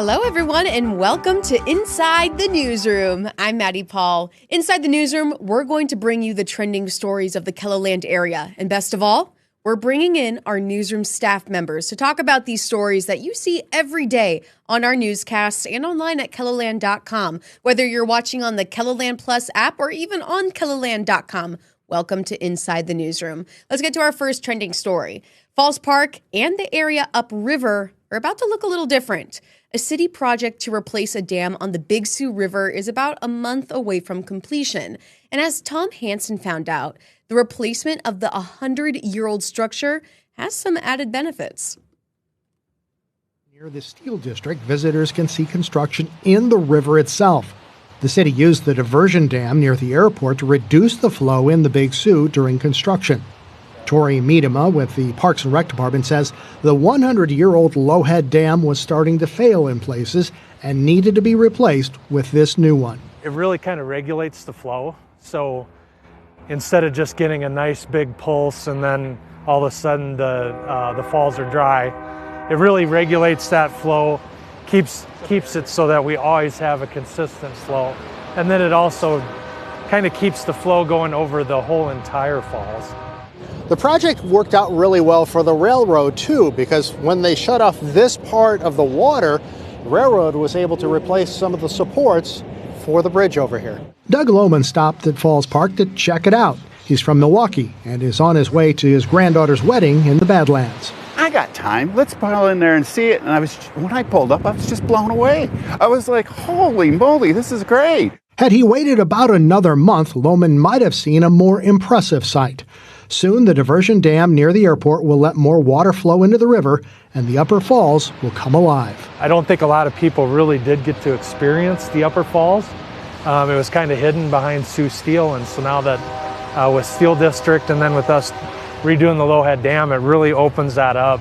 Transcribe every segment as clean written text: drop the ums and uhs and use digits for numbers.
Hello, everyone, and welcome to Inside the Newsroom. I'm Maddie Paul. Inside the Newsroom, we're going to bring you the trending stories of the KELOLAND area. And best of all, we're bringing in our newsroom staff members to talk about these stories that you see every day on our newscasts and online at KELOLAND.com. Whether you're watching on the KELOLAND Plus app or even on KELOLAND.com, welcome to Inside the Newsroom. Let's get to our first trending story. Falls Park and the area upriver are about to look a little different. A city project to replace a dam on the Big Sioux River is about a month away from completion. And as Tom Hansen found out, the replacement of the 100-year-old structure has some added benefits. Near the Steel District, visitors can see construction in the river itself. The city used the diversion dam near the airport to reduce the flow in the Big Sioux during construction. Tori Miedema with the Parks and Rec Department says the 100-year-old Lowhead Dam was starting to fail in places and needed to be replaced with this new one. It really kind of regulates the flow. So instead of just getting a nice big pulse and then all of a sudden the falls are dry, it really regulates that flow, keeps it so that we always have a consistent flow. And then it also kind of keeps the flow going over the whole entire falls. The project worked out really well for the railroad, too, because when they shut off this part of the water, the railroad was able to replace some of the supports for the bridge over here. Doug Lohman stopped at Falls Park to check it out. He's from Milwaukee and is on his way to his granddaughter's wedding in the Badlands. I got time. Let's pile in there and see it. And when I pulled up, I was just blown away. I was like, holy moly, this is great. Had he waited about another month, Lohman might have seen a more impressive sight. Soon, the diversion dam near the airport will let more water flow into the river, and the upper falls will come alive. I don't think a lot of people really did get to experience the upper falls. It was kind of hidden behind Sioux Steel, and so now that with Steel District and then with us redoing the Lowhead Dam, it really opens that up.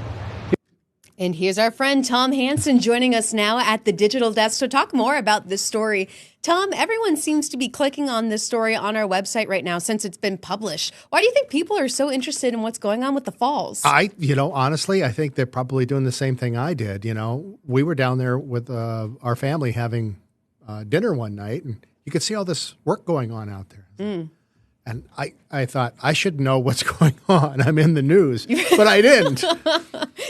And here's our friend Tom Hansen joining us now at the digital desk to talk more about this story. Tom, everyone seems to be clicking on this story on our website right now since it's been published. Why do you think people are so interested in what's going on with the falls? Honestly, I think they're probably doing the same thing I did. We were down there with our family having dinner one night, and you could see all this work going on out there. Mm. And I thought, I should know what's going on. I'm in the news, but I didn't.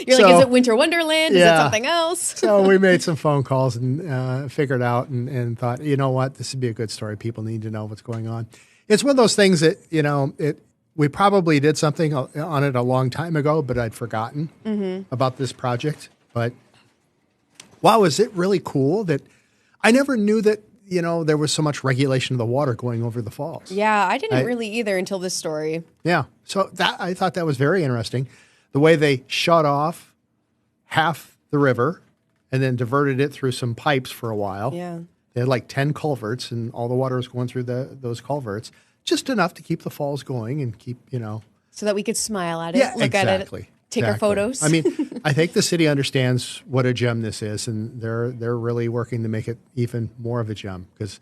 You're like, is it Winter Wonderland? Is it something else? So we made some phone calls and figured out and thought, you know what, this would be a good story. People need to know what's going on. It's one of those things that, we probably did something on it a long time ago, but I'd forgotten about this project. But wow, is it really cool that I never knew that there was so much regulation of the water going over the falls. Yeah, I didn't really either until this story. Yeah, so I thought that was very interesting. The way they shut off half the river and then diverted it through some pipes for a while. Yeah. They had like 10 culverts, and all the water was going through those culverts, just enough to keep the falls going and keep, So that we could smile at it, look at it. Take our photos. I mean, I think the city understands what a gem this is, and they're really working to make it even more of a gem because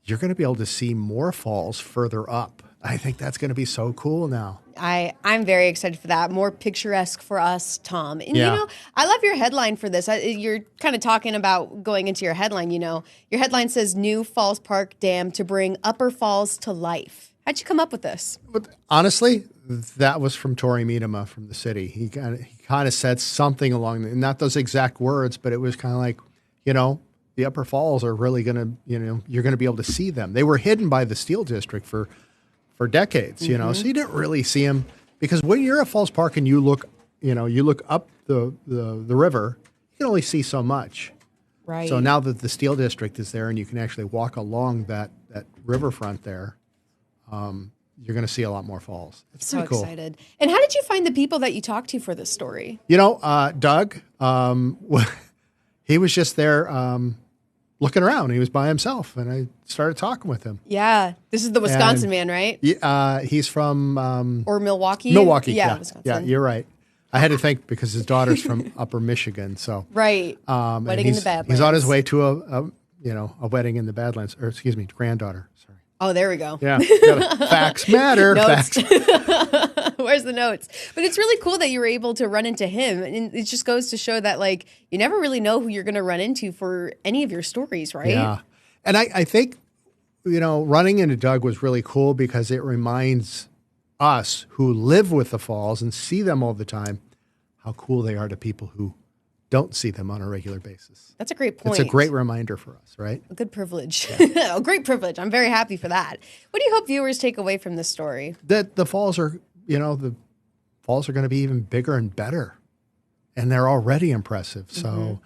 you're going to be able to see more falls further up. I think that's going to be so cool now. I'm very excited for that. More picturesque for us, Tom. And, I love your headline for this. You're kind of talking about going into your headline, Your headline says, New Falls Park Dam to bring upper falls to life. How'd you come up with this? But honestly, that was from Tori Miedema from the city. He kind of said something not those exact words, but it was kind of like, the upper falls are really going to, you're going to be able to see them. They were hidden by the Steel District for decades, so you didn't really see them because when you're at Falls Park and you look up the river, you can only see so much. Right. So now that the Steel District is there and you can actually walk along that riverfront there, you're going to see a lot more falls. It's so pretty cool. Excited. And how did you find the people that you talked to for this story? Doug, he was just there looking around. He was by himself, and I started talking with him. Yeah. This is the Wisconsin man, right? He's from... or Milwaukee? Milwaukee, yeah. Wisconsin. Yeah, you're right. I had to think because his daughter's from Upper Michigan, so... Right. Wedding in the Badlands. He's on his way to a wedding in the Badlands, or excuse me, granddaughter, sorry. Oh, there we go. Yeah. Facts matter. Notes. Facts. Where's the notes? But it's really cool that you were able to run into him. And it just goes to show that, like, you never really know who you're going to run into for any of your stories, right? Yeah. And I think, running into Doug was really cool because it reminds us who live with the falls and see them all the time how cool they are to people who don't see them on a regular basis. That's a great point. It's a great reminder for us, right? A good privilege. Yeah. A great privilege. I'm very happy for that. What do you hope viewers take away from this story? That the falls are, the falls are going to be even bigger and better. And they're already impressive. So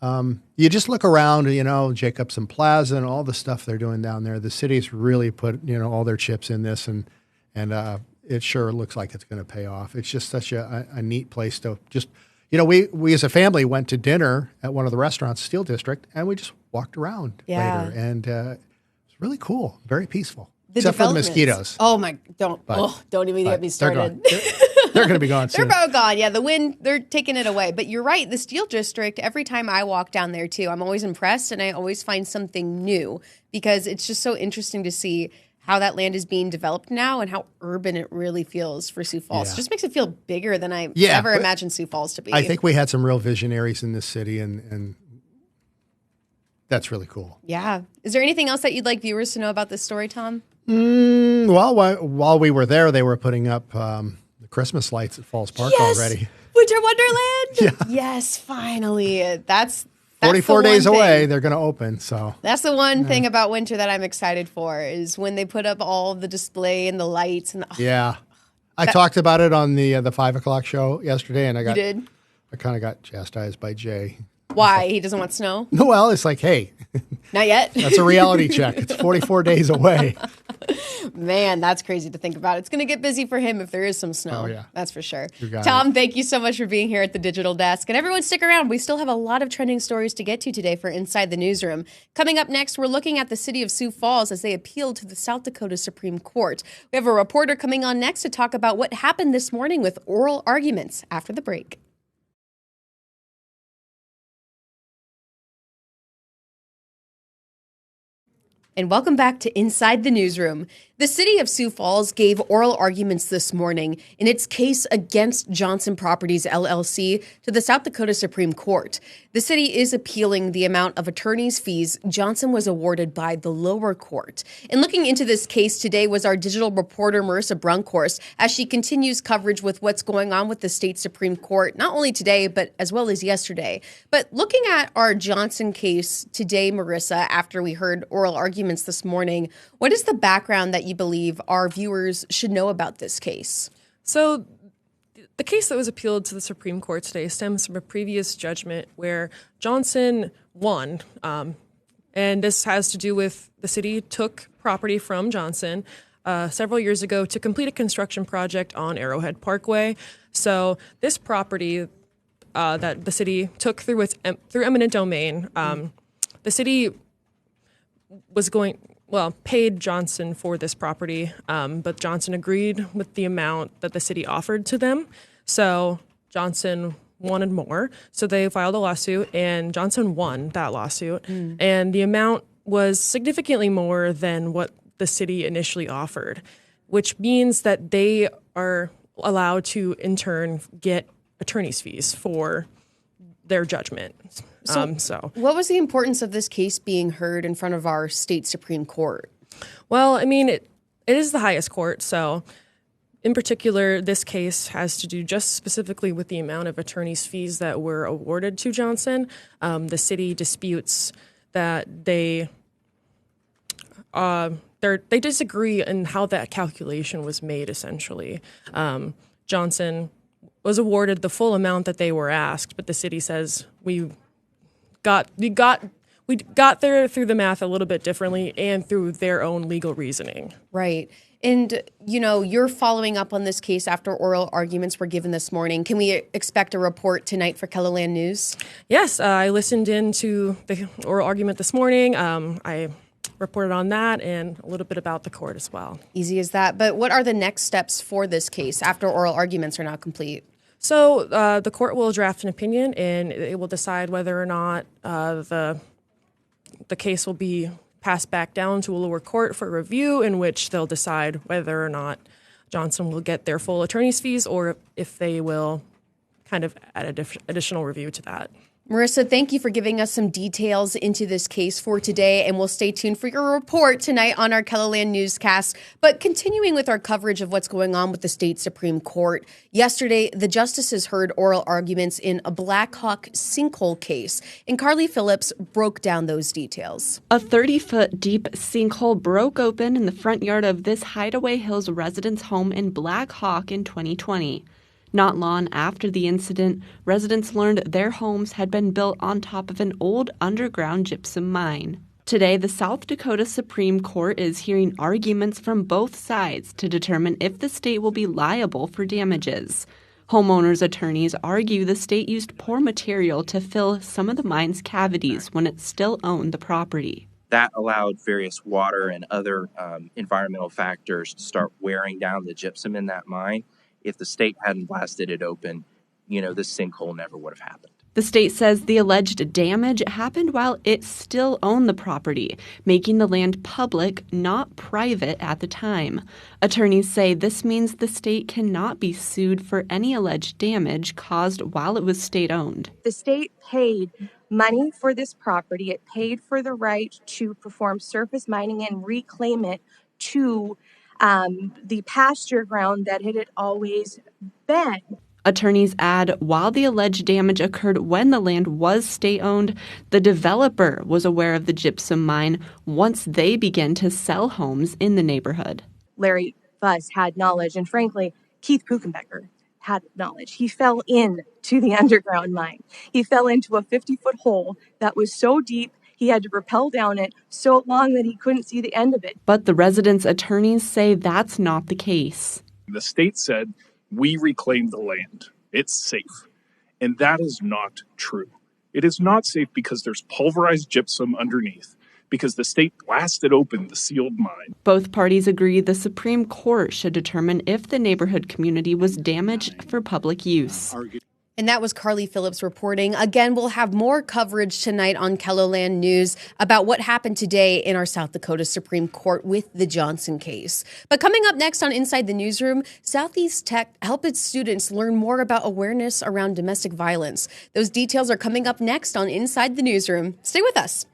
you just look around, Jacobson Plaza and all the stuff they're doing down there. The city's really put, all their chips in this, and it sure looks like it's going to pay off. It's just such a neat place to just, we as a family went to dinner at one of the restaurants, Steel District, and we just walked around later. And it's really cool, very peaceful. Except for the mosquitoes. Oh my! Don't even get me started. They're going to be gone soon. They're both gone. Yeah, the wind, they're taking it away. But you're right. The Steel District, every time I walk down there too, I'm always impressed, and I always find something new because it's just so interesting to see how that land is being developed now and how urban it really feels for Sioux Falls. Yeah. It just makes it feel bigger than I ever imagined Sioux Falls to be. I think we had some real visionaries in this city, and that's really cool. Yeah. Is there anything else that you'd like viewers to know about this story, Tom? Well, while we were there, they were putting up the Christmas lights at Falls Park already. Winter Wonderland? Yeah. Yes, finally. That's 44 days away, they're going to open. So that's the one thing about winter that I'm excited for is when they put up all the display and the lights. And I talked about it on the 5 o'clock show yesterday, and I kind of got chastised by Jay. Why? He doesn't want snow? Well, it's like, hey. Not yet? That's a reality check. It's 44 days away. Man, that's crazy to think about. It's going to get busy for him if there is some snow. Oh, yeah. That's for sure. Tom, thank you so much for being here at the Digital Desk. And everyone stick around. We still have a lot of trending stories to get to today for Inside the Newsroom. Coming up next, we're looking at the city of Sioux Falls as they appeal to the South Dakota Supreme Court. We have a reporter coming on next to talk about what happened this morning with oral arguments after the break. And welcome back to Inside the Newsroom. The city of Sioux Falls gave oral arguments this morning in its case against Johnson Properties, LLC, to the South Dakota Supreme Court. The city is appealing the amount of attorney's fees Johnson was awarded by the lower court. And looking into this case today was our digital reporter, Marissa Brunkhorst, as she continues coverage with what's going on with the state Supreme Court, not only today, but as well as yesterday. But looking at our Johnson case today, Marissa, after we heard oral arguments this morning, what is the background that you believe our viewers should know about this case? So the case that was appealed to the Supreme Court today stems from a previous judgment where Johnson won. And this has to do with the city took property from Johnson several years ago to complete a construction project on Arrowhead Parkway. So this property that the city took through eminent domain, the city was paid Johnson for this property, but Johnson agreed with the amount that the city offered to them. So Johnson wanted more. So they filed a lawsuit, and Johnson won that lawsuit. And the amount was significantly more than what the city initially offered, which means that they are allowed to, in turn, get attorney's fees for their judgment. So what was the importance of this case being heard in front of our state Supreme Court? Well, I mean, it is the highest court. So in particular, this case has to do just specifically with the amount of attorney's fees that were awarded to Johnson. The city disputes that they disagree in how that calculation was made, essentially. Johnson was awarded the full amount that they were asked, but the city says we got there through the math a little bit differently and through their own legal reasoning. Right. And, you're following up on this case after oral arguments were given this morning. Can we expect a report tonight for KELOLAND News? Yes, I listened into the oral argument this morning. I reported on that and a little bit about the court as well. Easy as that. But what are the next steps for this case after oral arguments are now complete? So the court will draft an opinion, and it will decide whether or not the case will be passed back down to a lower court for review, in which they'll decide whether or not Johnson will get their full attorney's fees or if they will kind of add additional review to that. Marissa, thank you for giving us some details into this case for today, and we'll stay tuned for your report tonight on our KELOLAND newscast. But continuing with our coverage of what's going on with the state Supreme Court, yesterday the justices heard oral arguments in a Black Hawk sinkhole case, and Carly Phillips broke down those details. A 30-foot deep sinkhole broke open in the front yard of this Hideaway Hills residence home in Black Hawk in 2020. Not long after the incident, residents learned their homes had been built on top of an old underground gypsum mine. Today, the South Dakota Supreme Court is hearing arguments from both sides to determine if the state will be liable for damages. Homeowners' attorneys argue the state used poor material to fill some of the mine's cavities when it still owned the property. That allowed various water and other environmental factors to start wearing down the gypsum in that mine. If the state hadn't blasted it open, this sinkhole never would have happened. The state says the alleged damage happened while it still owned the property, making the land public, not private at the time. Attorneys say this means the state cannot be sued for any alleged damage caused while it was state-owned. The state paid money for this property. It paid for the right to perform surface mining and reclaim it to the pasture ground that it had always been. Attorneys add, while the alleged damage occurred when the land was state-owned, the developer was aware of the gypsum mine once they began to sell homes in the neighborhood. Larry Fuss had knowledge, and frankly, Keith Puckenbecker had knowledge. He fell into the underground mine. He fell into a 50-foot hole that was so deep he had to rappel down it so long that he couldn't see the end of it. But the residents' attorneys say that's not the case. The state said, we reclaimed the land. It's safe. And that is not true. It is not safe because there's pulverized gypsum underneath, because the state blasted open the sealed mine. Both parties agree the Supreme Court should determine if the neighborhood community was damaged for public use. And that was Carly Phillips reporting. Again, we'll have more coverage tonight on KELOLAND News about what happened today in our South Dakota Supreme Court with the Johnson case. But coming up next on Inside the Newsroom, Southeast Tech helped its students learn more about awareness around domestic violence. Those details are coming up next on Inside the Newsroom. Stay with us.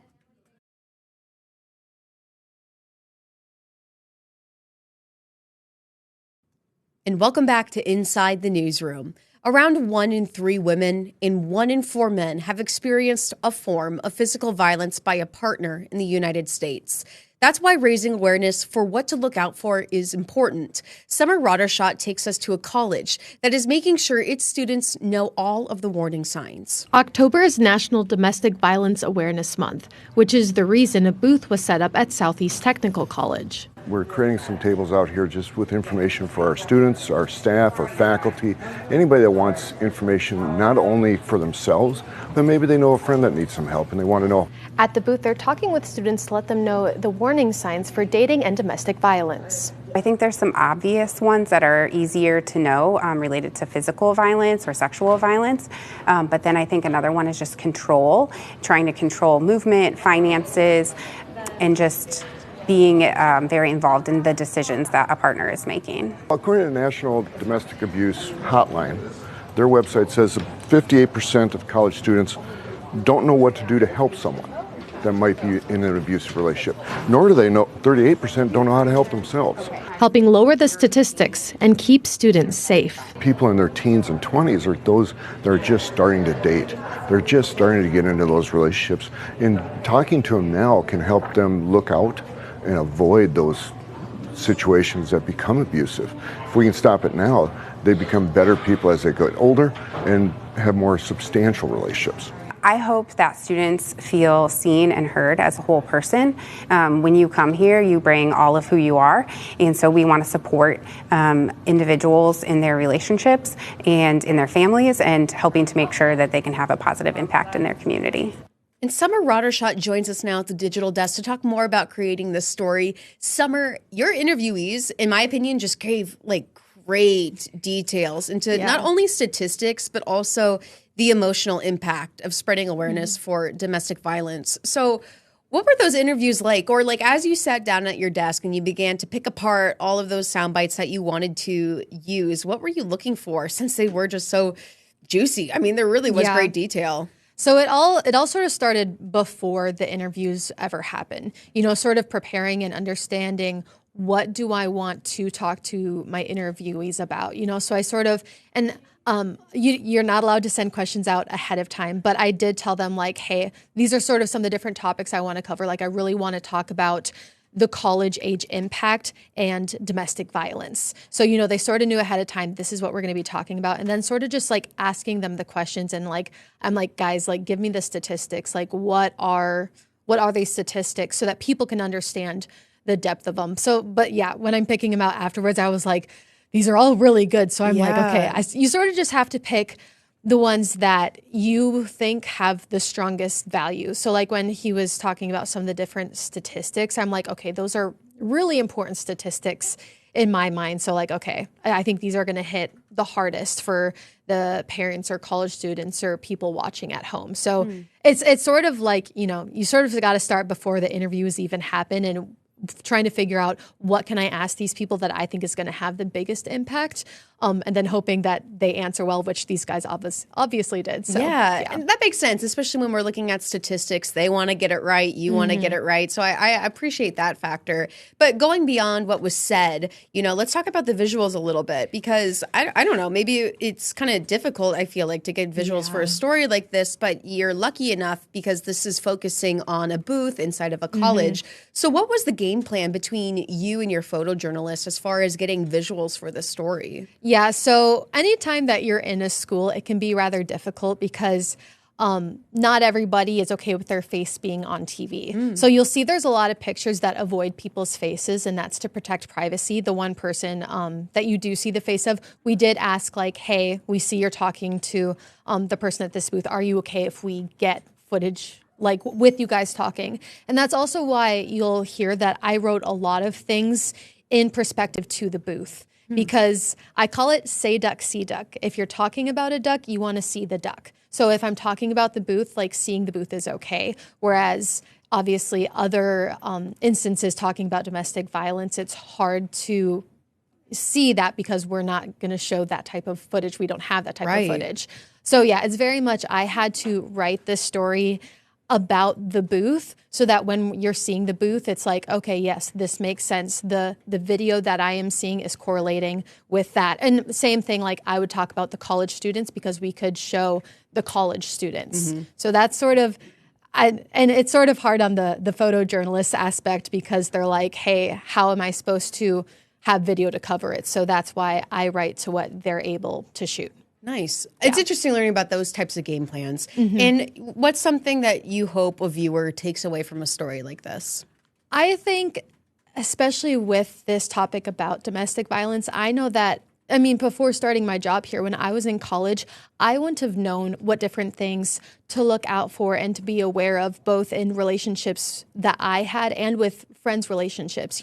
And welcome back to Inside the Newsroom. Around 1 in 3 women and 1 in 4 men have experienced a form of physical violence by a partner in the United States. That's why raising awareness for what to look out for is important. Summer Roddershot takes us to a college that is making sure its students know all of the warning signs. October is National Domestic Violence Awareness Month, which is the reason a booth was set up at Southeast Technical College. We're creating some tables out here just with information for our students, our staff, our faculty, anybody that wants information not only for themselves, but maybe they know a friend that needs some help and they want to know. At the booth, they're talking with students to let them know the warning signs for dating and domestic violence. I think there's some obvious ones that are easier to know related to physical violence or sexual violence. But then I think another one is just control, trying to control movement, finances, and just being very involved in the decisions that a partner is making. According to the National Domestic Abuse Hotline, their website says that 58% of college students don't know what to do to help someone that might be in an abusive relationship. Nor do they know, 38% don't know how to help themselves. Helping lower the statistics and keep students safe. People in their teens and 20s are those that are just starting to date. They're just starting to get into those relationships. And talking to them now can help them look out and avoid those situations that become abusive. If we can stop it now, they become better people as they get older and have more substantial relationships. I hope that students feel seen and heard as a whole person. When you come here, you bring all of who you are, and so we want to support individuals in their relationships and in their families, and helping to make sure that they can have a positive impact in their community. And Summer Roddershot joins us now at the digital desk to talk more about creating this story. Summer, your interviewees, in my opinion, just gave great details into not only statistics, but also the emotional impact of spreading awareness for domestic violence. So What were those interviews like? Or like as you sat down at your desk and you began to pick apart all of those sound bites that you wanted to use, what were you looking for since they were just so juicy? I mean, there really was great detail. So it all sort of started before the interviews ever happened, sort of preparing and understanding what do I want to talk to my interviewees about, so I sort of, and you're not allowed to send questions out ahead of time, but I did tell them like, hey, these are sort of some of the different topics I want to cover. Like I really want to talk about the college age impact and domestic violence. So, they sort of knew ahead of time, this is what we're going to be talking about. And then sort of just like asking them the questions and like, I'm like, guys, like give me the statistics. Like what are these statistics so that people can understand the depth of them. So, but yeah, when I'm picking them out afterwards, I was like, these are all really good. So I'm like, okay, you sort of just have to pick the ones that you think have the strongest value. So like when he was talking about some of the different statistics, I'm like, okay, those are really important statistics in my mind. So like, okay, I think these are going to hit the hardest for the parents or college students or people watching at home. So it's sort of like, you sort of got to start before the interviews even happen and trying to figure out what can I ask these people that I think is going to have the biggest impact, and then hoping that they answer well, which these guys obviously did. So, yeah, and that makes sense, especially when we're looking at statistics. They want to get it right. You want to get it right. So I appreciate that factor. But going beyond what was said, let's talk about the visuals a little bit because I don't know, maybe it's kind of difficult, I feel like, to get visuals for a story like this, but you're lucky enough because this is focusing on a booth inside of a college. So what was the game plan between you and your photojournalist as far as getting visuals for the story? Yeah, so anytime that you're in a school, it can be rather difficult because not everybody is okay with their face being on TV. So you'll see there's a lot of pictures that avoid people's faces, and that's to protect privacy. The one person that you do see the face of, we did ask like, hey, we see you're talking to the person at this booth. Are you okay if we get footage like with you guys talking? And that's also why you'll hear that I wrote a lot of things in perspective to the booth. Because I call it say duck, see duck. If you're talking about a duck, you want to see the duck. So if I'm talking about the booth, like seeing the booth is okay. Whereas obviously other instances talking about domestic violence, it's hard to see that because we're not going to show that type of footage. We don't have that type of footage. So yeah, it's very much I had to write this story about the booth so that when you're seeing the booth, it's like, okay, yes, this makes sense. The video that I am seeing is correlating with that. And same thing, like I would talk about the college students because we could show the college students. So that's sort of, and it's sort of hard on the photojournalist aspect because they're like, hey, how am I supposed to have video to cover it? So that's why I write to what they're able to shoot. Nice. It's interesting learning about those types of game plans. And what's something that you hope a viewer takes away from a story like this? I think, especially with this topic about domestic violence, I know that, before starting my job here, when I was in college, I wouldn't have known what different things to look out for and to be aware of, both in relationships that I had and with friends' relationships,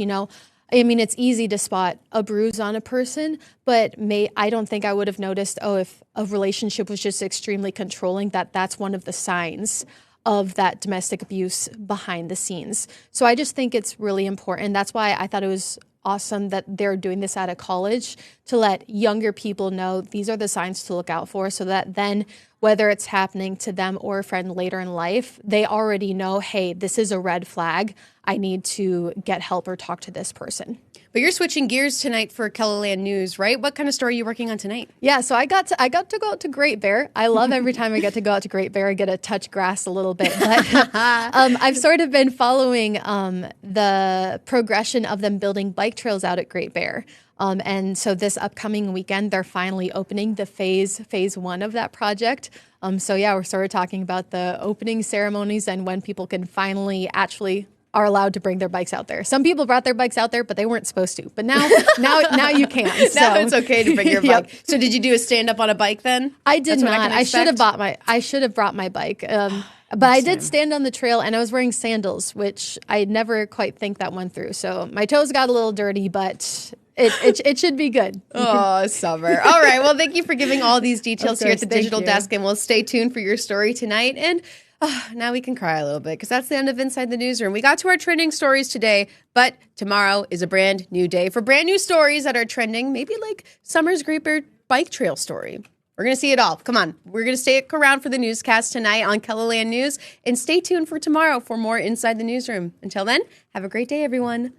it's easy to spot a bruise on a person, but I don't think I would have noticed, if a relationship was just extremely controlling, that's one of the signs of that domestic abuse behind the scenes. So I just think it's really important. That's why I thought it was awesome that they're doing this at a college to let younger people know these are the signs to look out for so that then whether it's happening to them or a friend later in life, they already know, hey, this is a red flag. I need to get help or talk to this person. But you're switching gears tonight for KELOLAND News, right? What kind of story are you working on tonight? Yeah, so I got to go out to Great Bear. I love every time I get to go out to Great Bear. I get to touch grass a little bit. But I've sort of been following the progression of them building bike trails out at Great Bear. And so this upcoming weekend, they're finally opening the phase one of that project. So yeah, we're sort of talking about the opening ceremonies and when people can finally actually are allowed to bring their bikes out there. Some people brought their bikes out there, but they weren't supposed to. But now you can. So. Now it's okay to bring your bike. Yep. So did you do a stand up on a bike then? I did not. I should have brought my bike. But I did stand on the trail and I was wearing sandals, which I never quite think that went through. So my toes got a little dirty, but it should be good. Oh, summer. All right. Well, thank you for giving all these details here at the digital desk, and we'll stay tuned for your story tonight. And Now we can cry a little bit because that's the end of Inside the Newsroom. We got to our trending stories today, but tomorrow is a brand new day for brand new stories that are trending, maybe like Summer's Great Bear Bike Trail story. We're going to see it all. Come on. We're going to stick around for the newscast tonight on KELOLAND News, and stay tuned for tomorrow for more Inside the Newsroom. Until then, have a great day, everyone.